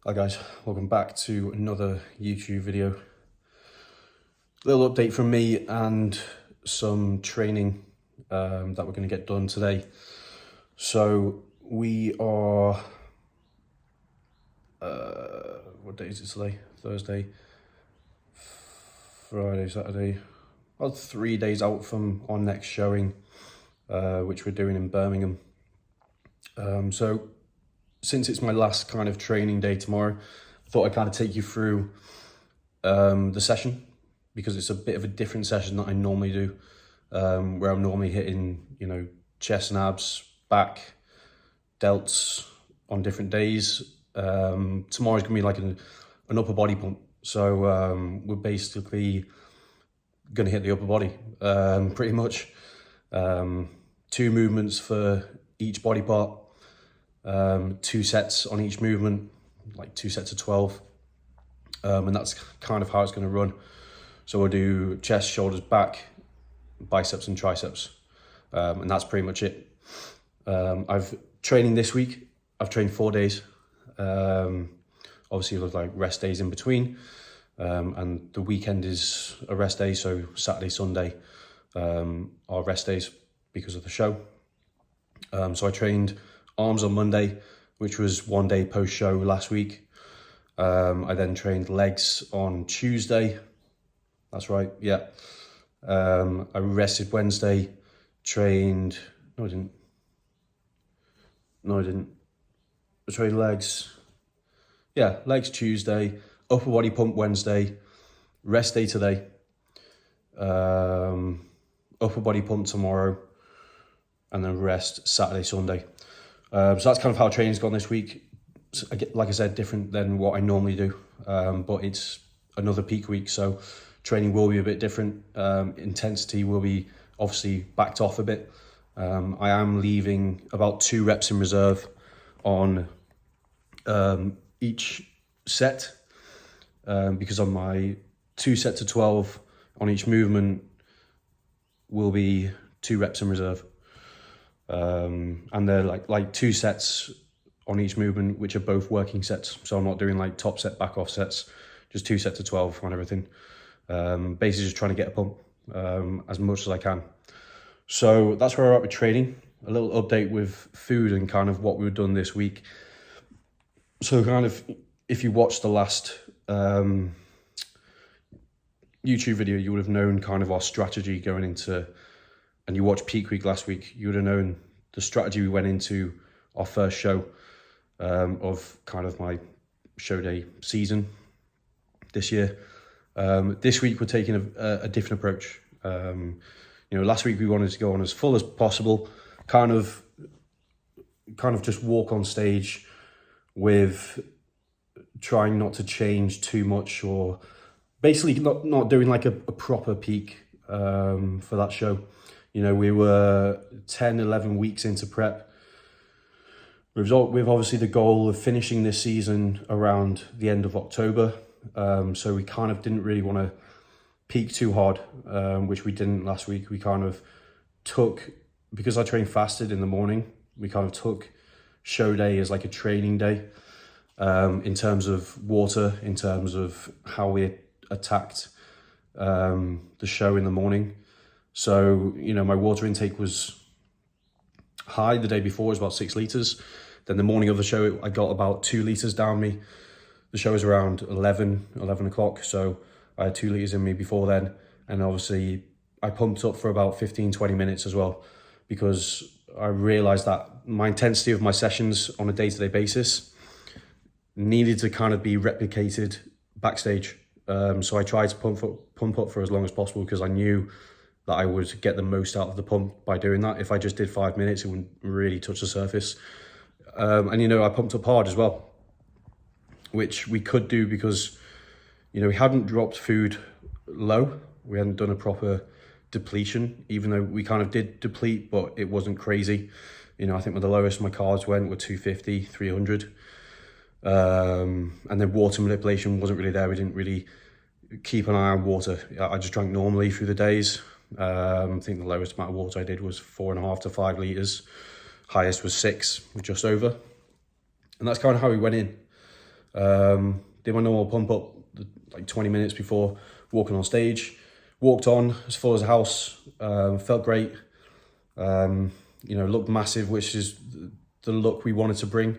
Hi guys, welcome back to another YouTube video. Little update from me and some training that we're going to get done today. So we are, what day is it today? Thursday, Friday, Saturday. About 3 days out from our next showing, which we're doing in Birmingham. So since it's my last kind of training day tomorrow, I thought I'd kind of take you through the session, because it's a bit of a different session that I normally do, where I'm normally hitting, chest and abs, back, delts on different days. Tomorrow's gonna be like an upper body pump. So we're basically gonna hit the upper body, pretty much. 2 movements for each body part. 2 sets on each movement, like 2 sets of 12, and that's kind of how it's going to run. So we'll do chest, shoulders, back, biceps and triceps, and that's pretty much it. I've training this week. I've trained 4 days. Obviously there's like rest days in between, and the weekend is a rest day, so Saturday, Sunday are rest days because of the show. So I trained arms on Monday, which was 1 day post-show last week. I then trained legs on Tuesday. That's right, yeah. I rested Wednesday, trained... No, I didn't. I trained legs. Yeah, legs Tuesday, upper body pump Wednesday, rest day today, upper body pump tomorrow, and then rest Saturday, Sunday. So that's kind of how training's gone this week. So, like I said, different than what I normally do, but it's another peak week, so training will be a bit different. Intensity will be obviously backed off a bit. I am leaving about 2 reps in reserve on each set, because on my 2 sets of 12 on each movement will be 2 reps in reserve. And they're like 2 sets on each movement, which are both working sets. So I'm not doing like top set, back off sets, just 2 sets of 12 on everything. Basically just trying to get a pump as much as I can. So that's where we're at with training. A little update with food and kind of what we've done this week. So kind of, if you watched the last YouTube video, you would have known kind of our strategy going into, and you watched Peak Week last week, you would have known the strategy we went into our first show of kind of my show day season this year. This week we're taking a different approach. Last week we wanted to go on as full as possible, kind of just walk on stage with trying not to change too much, or basically not doing like a proper peak for that show. We were 10, 11 weeks into prep. With obviously the goal of finishing this season around the end of October. So we kind of didn't really want to peak too hard, which we didn't last week. We kind of took, because I trained fasted in the morning, we kind of took show day as like a training day, in terms of water, in terms of how we attacked the show in the morning. So, my water intake was high the day before, it was about 6 litres. Then the morning of the show, I got about 2 litres down me. The show was around 11 o'clock, so I had 2 litres in me before then. And obviously, I pumped up for about 15, 20 minutes as well, because I realised that my intensity of my sessions on a day-to-day basis needed to kind of be replicated backstage. So I tried to pump up for as long as possible, because I knew that I would get the most out of the pump by doing that. If I just did 5 minutes, it wouldn't really touch the surface. And I pumped up hard as well, which we could do because, we hadn't dropped food low. We hadn't done a proper depletion, even though we kind of did deplete, but it wasn't crazy. I think the lowest my carbs went were 250, 300. And then water manipulation wasn't really there. We didn't really keep an eye on water. I just drank normally through the days. I think the lowest amount of water I did was 4.5 to 5 litres. Highest was 6, just over. And that's kind of how we went in. Did my normal pump up like 20 minutes before walking on stage. Walked on as full as a house. Felt great. Looked massive, which is the look we wanted to bring.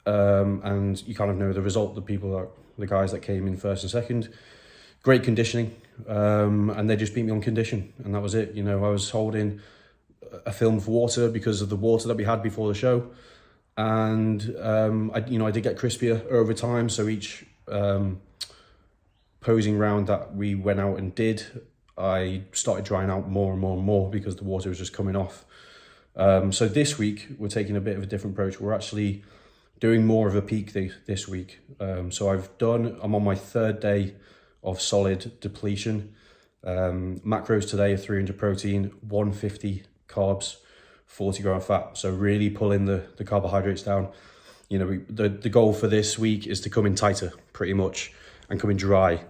And you kind of know the result. The guys that came in first and second, great conditioning, and they just beat me on condition, and that was it. I was holding a film of water because of the water that we had before the show, and I did get crispier over time. So each posing round that we went out and did, I started drying out more and more and more because the water was just coming off. So this week we're taking a bit of a different approach. We're actually doing more of a peak this week. So I'm on my 3rd day of solid depletion. Macros today are 300 protein, 150 carbs, 40 gram fat. So really pulling the carbohydrates down. The goal for this week is to come in tighter pretty much and come in dry.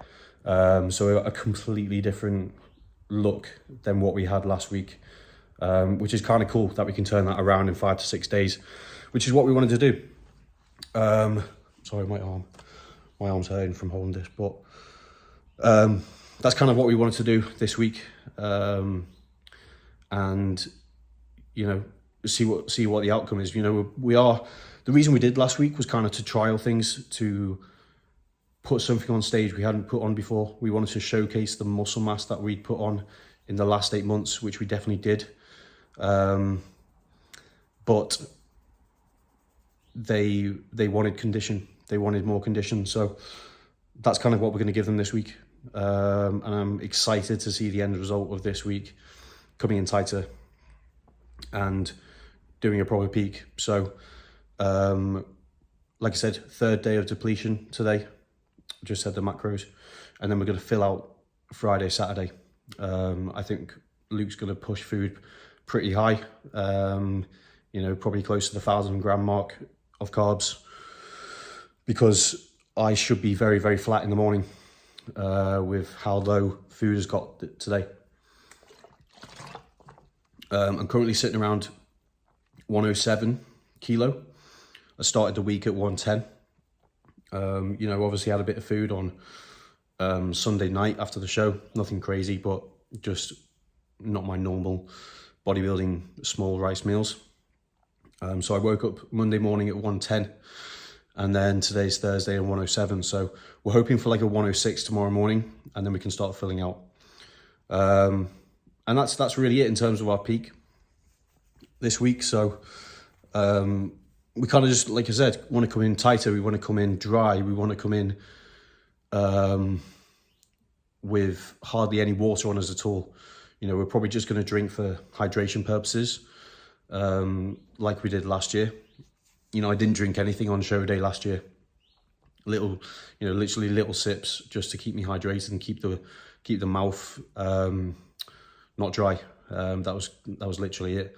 So a completely different look than what we had last week, which is kind of cool that we can turn that around in 5 to 6 days, which is what we wanted to do. Sorry, my arm's hurting from holding this, but that's kind of what we wanted to do this week, and see what the outcome is. The reason we did last week was kind of to trial things, to put something on stage we hadn't put on before. We wanted to showcase the muscle mass that we'd put on in the last 8 months, which we definitely did. But they wanted condition. They wanted more condition. So that's kind of what we're going to give them this week. And I'm excited to see the end result of this week, coming in tighter and doing a proper peak. So, like I said, 3rd day of depletion today. Just said the macros, and then we're going to fill out Friday, Saturday. I think Luke's going to push food pretty high. Probably close to the 1,000 gram mark of carbs, because I should be very, very flat in the morning with how low food has got today. I'm currently sitting around 107 kilo. I started the week at 110. Obviously had a bit of food on Sunday night after the show. Nothing crazy, but just not my normal bodybuilding small rice meals. So I woke up Monday morning at 110, and then today's Thursday at 107. So we're hoping for like a 106 tomorrow morning, and then we can start filling out. And that's really it in terms of our peak this week. So we kind of just, like I said, want to come in tighter. We want to come in dry. We want to come in with hardly any water on us at all. We're probably just going to drink for hydration purposes, like we did last year. I didn't drink anything on show day last year. Literally little sips just to keep me hydrated and keep the mouth not dry. That was literally it.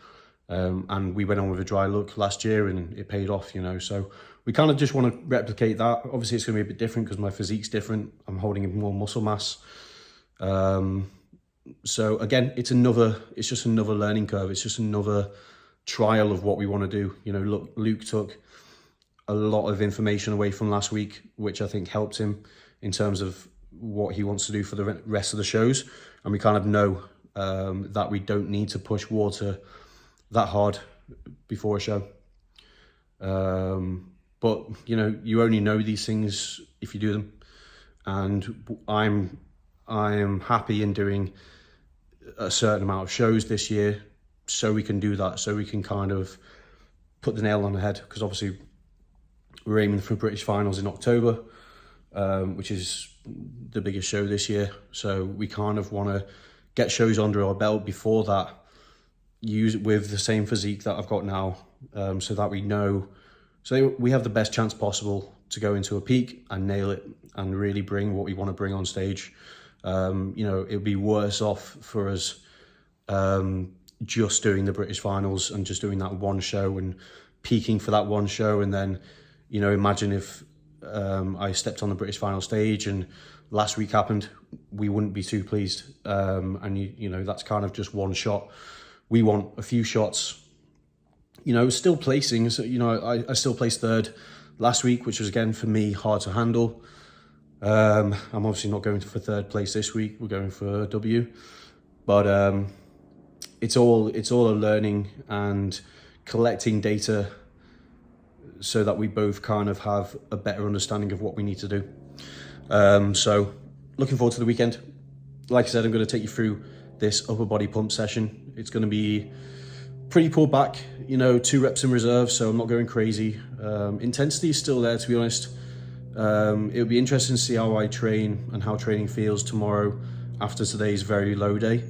And we went on with a dry look last year, and it paid off. So we kind of just want to replicate that. Obviously, it's going to be a bit different because my physique's different. I'm holding more muscle mass. So again, it's just another learning curve. It's just another trial of what we want to do. Luke took a lot of information away from last week, which I think helped him in terms of what he wants to do for the rest of the shows. And we kind of know that we don't need to push water that hard before a show. But you only know these things if you do them. And I am happy in doing a certain amount of shows this year, so we can do that, so we can kind of put the nail on the head, because obviously we're aiming for British finals in October, which is the biggest show this year. So we kind of want to get shows under our belt before that, use it with the same physique that I've got now, so that we have the best chance possible to go into a peak and nail it and really bring what we want to bring on stage. It would be worse off for us just doing the British finals and just doing that one show and peaking for that one show. And then, imagine if I stepped on the British final stage and last week happened, we wouldn't be too pleased. And that's kind of just one shot. We want a few shots, still placing. So, I still placed 3rd last week, which was again for me hard to handle. I'm obviously not going for third place this week. We're going for a W, but it's all a learning and collecting data so that we both kind of have a better understanding of what we need to do. So looking forward to the weekend. Like I said, I'm going to take you through this upper body pump session. It's going to be pretty pulled back, 2 reps in reserve, so I'm not going crazy. Intensity is still there, to be honest. It'll be interesting to see how I train and how training feels tomorrow after today's very low day,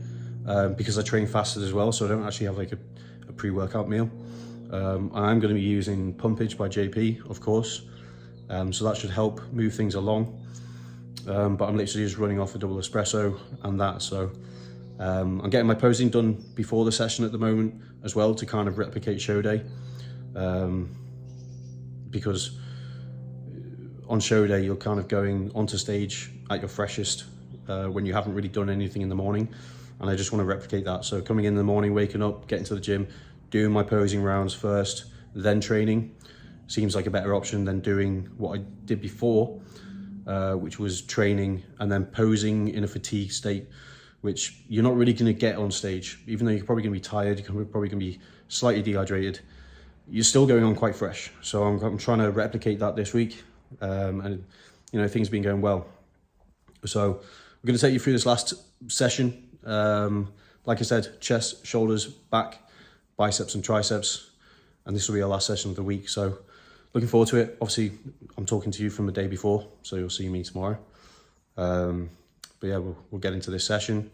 because I train fasted as well, so I don't actually have like a pre-workout meal. I'm going to be using Pumpage by JP, of course, so that should help move things along. But I'm literally just running off a double espresso and that, so I'm getting my posing done before the session at the moment as well to kind of replicate show day, because on show day you're kind of going onto stage at your freshest when you haven't really done anything in the morning, and I just want to replicate that. So coming in the morning, waking up, getting to the gym, doing my posing rounds first, then training seems like a better option than doing what I did before, which was training and then posing in a fatigue state, which you're not really going to get on stage. Even though you're probably going to be tired, you're probably going to be slightly dehydrated, you're still going on quite fresh. So I'm trying to replicate that this week, and things have been going well. So we're going to take you through this last session. Like I said, chest, shoulders, back, biceps and triceps, and this will be our last session of the week. So looking forward to it. Obviously, I'm talking to you from the day before, so you'll see me tomorrow. But yeah, we'll get into this session.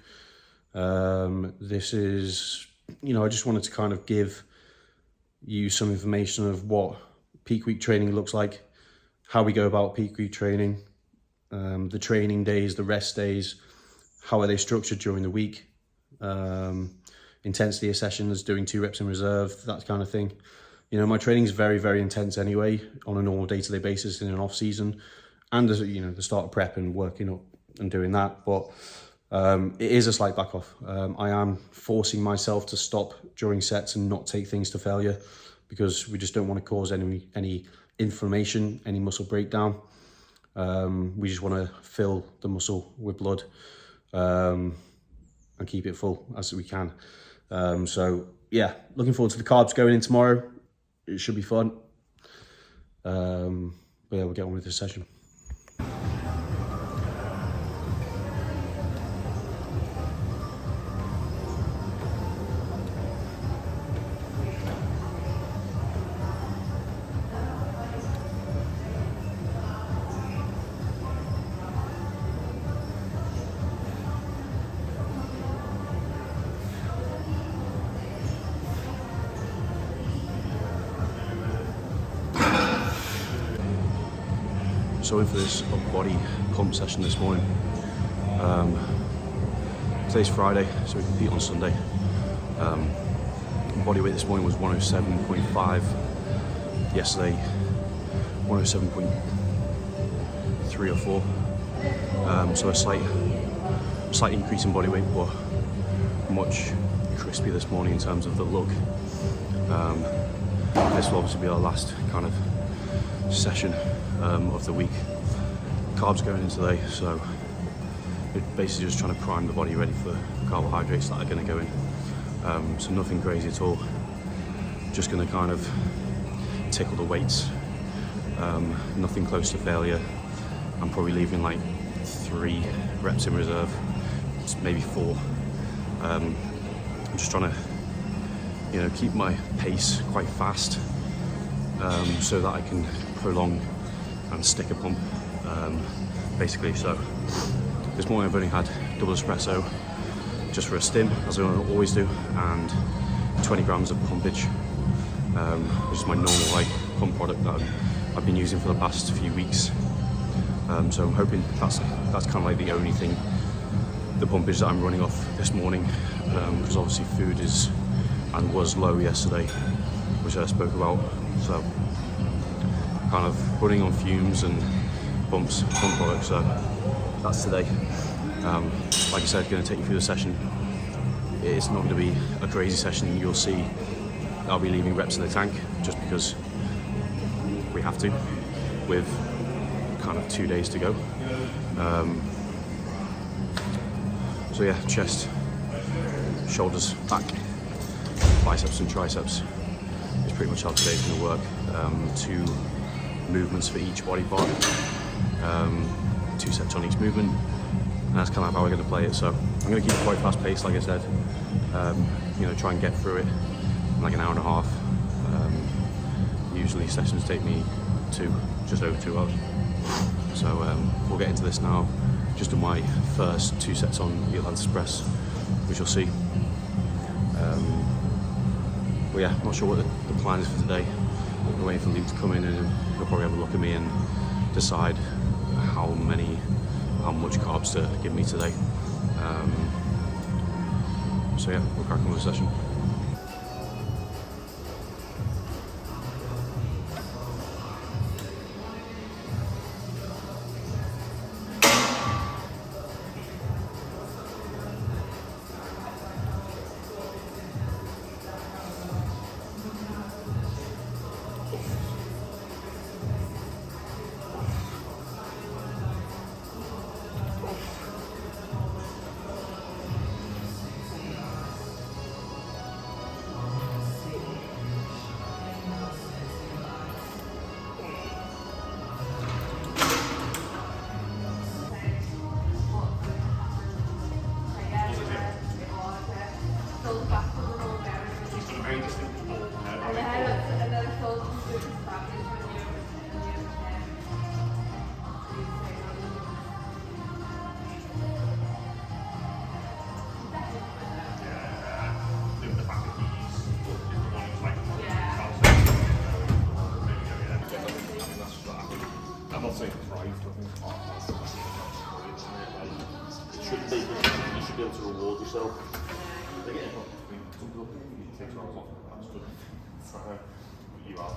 This is, I just wanted to kind of give you some information of what peak week training looks like, how we go about peak week training, the training days, the rest days, how are they structured during the week, intensity of sessions, doing 2 reps in reserve, that kind of thing. My training is very, very intense anyway on a normal day-to-day basis in an off season, and as the start of prep and working up and doing that. But it is a slight back off. I am forcing myself to stop during sets and not take things to failure, because we just don't want to cause any inflammation, any muscle breakdown. We just want to fill the muscle with blood and keep it full as we can. So yeah, looking forward to the carbs going in tomorrow. It should be fun. But yeah, we'll get on with this session. So in for this upper body pump session this morning. Today's Friday, so we compete on Sunday. Body weight this morning was 107.5. Yesterday, 107.3 or 4. So a slight increase in body weight, but much crispy this morning in terms of the look. This will obviously be our last kind of session of the week. Carbs going in today, so it's basically just trying to prime the body ready for carbohydrates that are going to go in. So nothing crazy at all, just going to kind of tickle the weights, nothing close to failure. I'm probably leaving like 3 reps in reserve, maybe 4. I'm just trying to keep my pace quite fast, so that I can prolong and stick a pump, basically. So this morning I've only had double espresso just for a stim, as I always do, and 20 grams of pumpage, which is my normal pump product that I've been using for the past few weeks. So I'm hoping that's kind of like the only thing, the pumpage that I'm running off this morning, because obviously food is and was low yesterday, which I spoke about. So kind of running on fumes and pump products. So that's today. Like I said, going to take you through the session. It's not going to be a crazy session. You'll see I'll be leaving reps in the tank just because we have to. with kind of 2 days to go. So yeah, chest, shoulders, back, biceps and triceps is pretty much how today's going to work. 2 movements for each body part, 2 sets on each movement, and that's kind of how we're going to play it. So I'm going to keep it quite fast paced, like I said, you know, try and get through it in like an hour and a half. Usually sessions take me just over 2 hours. So we'll get into this now. Just on my first 2 sets on the Atlantis press, we shall see. But yeah, not sure what the plan is for today. We're waiting for Luke to come in, and he'll probably have a look at me and decide how much carbs to give me today. So yeah, we'll crack on with the session. I'm not saying it's right, it should be, you should be able to reward yourself. They get it takes hours off, that's good. You are.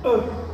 Oh.